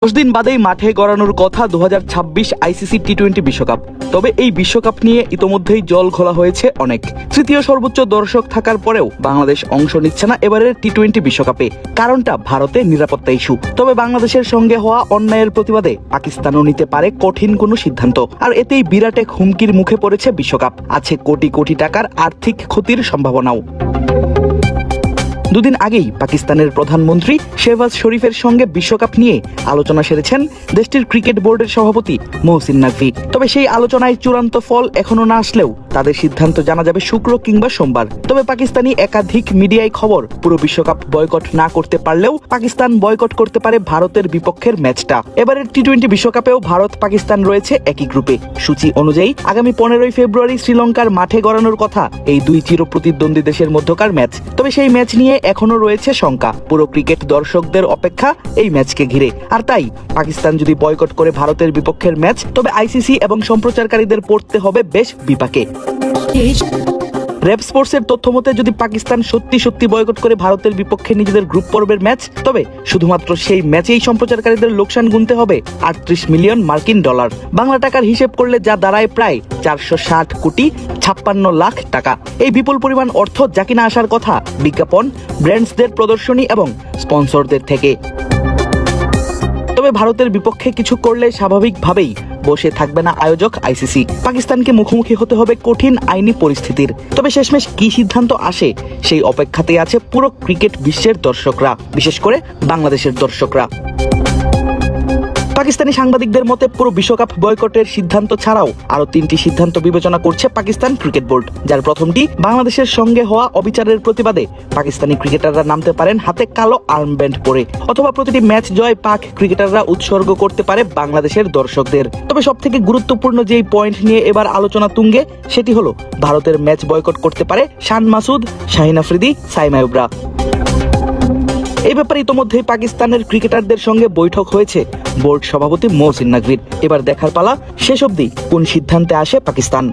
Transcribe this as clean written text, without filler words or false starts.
10 দিন বাদেই মাঠে গড়ানোর কথা 2026 আইসিসি টি-20 বিশ্বকাপ। তবে এই বিশ্বকাপ নিয়ে ইতোমধ্যেই জল ঘোলা হয়েছে অনেক। তৃতীয় সর্বোচ্চ দর্শক থাকার পরেও বাংলাদেশ অংশ নিচ্ছে না এবারের টি-20 বিশ্বকাপে। কারণটা ভারতের নিরাপত্তা ইস্যু। তবে বাংলাদেশের সঙ্গে হওয়া অন্যায়ের প্রতিবাদে পাকিস্তানও নিতে পারে কঠিন কোনো সিদ্ধান্ত। আর এতেই বিরাট এক হুমকির মুখে পড়েছে বিশ্বকাপ। আছে কোটি কোটি টাকার আর্থিক ক্ষতির সম্ভাবনাও। দুদিন আগেই পাকিস্তানের প্রধানমন্ত্রী শেহবাজ শরীফের সঙ্গে বিশ্বকাপ নিয়ে আলোচনা সেরেছেন দেশটির ক্রিকেট বোর্ডের সভাপতি মহসিন নাকভি। তবে সেই আলোচনায় চূড়ান্ত ফল এখনো না আসলেও তাদের সিদ্ধান্ত জানা যাবে শুক্র কিংবা সোমবার। তবে পাকিস্তানি একাধিক মিডিয়ায় খবর, পুরো বিশ্বকাপ বয়কট না করতে পারলেও পাকিস্তান বয়কট করতে পারে ভারতের বিপক্ষের ম্যাচটা। এবারের টি-20 বিশ্বকাপেও ভারত পাকিস্তান রয়েছে একই গ্রুপে। সূচি অনুযায়ী আগামী 15 ফেব্রুয়ারি শ্রীলঙ্কার মাঠে গড়ানোর কথা এই দুই চিরপ্রতিদ্বন্দ্বী দেশের মধ্যকার ম্যাচ। তবে সেই ম্যাচ নিয়ে এখনো রয়েছে শঙ্কা। পুরো ক্রিকেট দর্শকদের অপেক্ষা এই ম্যাচকে ঘিরে। আর তাই পাকিস্তান যদি বয়কট করে ভারতের বিপক্ষের ম্যাচ, তবে আইসিসি এবং সম্প্রচারকারীদের পড়তে হবে বেশ বিপাকে। রেপ স্পোর্টসের তথ্য মতে যদি পাকিস্তান সত্যি বয়কট করে ভারতের বিপক্ষে নিজেদের গ্রুপ পর্বের ম্যাচ, তবে শুধুমাত্র সেই ম্যাচেই সম্প্রচারকারীদের লোকসান গুনতে হবে 38 মিলিয়ন মার্কিন ডলার। বাংলা টাকার হিসেব করলে যা দাঁড়ায় প্রায় 460 কোটি 56 লাখ টাকা। এই বিপুল পরিমাণ অর্থ যা কিনা আসার কথা বিজ্ঞাপন, ব্র্যান্ডসদের প্রদর্শনী এবং স্পন্সরদের থেকে। তবে ভারতের বিপক্ষে কিছু করলে স্বাভাবিকভাবেই বসে থাকবে না আয়োজক আইসিসি। পাকিস্তানকে মুখোমুখি হতে হবে কঠিন আইনি পরিস্থিতির। তবে শেষমেশ কি সিদ্ধান্ত আসে সেই অপেক্ষাতেই আছে পুরো ক্রিকেট বিশ্বের দর্শকরা, বিশেষ করে বাংলাদেশের দর্শকরা। পাকিস্তানি সাংবাদিকদের মতে পুরো বিশ্বকাপ বয়কটের সিদ্ধান্ত ছাড়াও আরো 3টি সিদ্ধান্ত বিবেচনা করছে পাকিস্তান ক্রিকেট বোর্ড। যার প্রথমটি, বাংলাদেশের সঙ্গে হওয়া অবিচারের প্রতিবাদে পাকিস্তানি ক্রিকেটাররা নামতে পারেন হাতে কালো আর্মব্যান্ড পরে, অথবা প্রতিটি ম্যাচ জয় পাক ক্রিকেটাররা উৎসর্গ করতে পারে বাংলাদেশের দর্শকদের। তবে সবথেকে গুরুত্বপূর্ণ যেই পয়েন্ট নিয়ে এবার আলোচনা তুঙ্গে, সেটি হলো ভারতের ম্যাচ বয়কট করতে পারে শান মাসুদ, শাহিন আফ্রিদি, সাইমা ইব্রা। এই ব্যাপারে ইতোমধ্যেই পাকিস্তানের ক্রিকেটারদের সঙ্গে বৈঠক হয়েছে বোর্ড সভাপতি মহসিন নাকভির। এবার দেখার পালা শেষ অবধি কোন সিদ্ধান্তে আসে পাকিস্তান।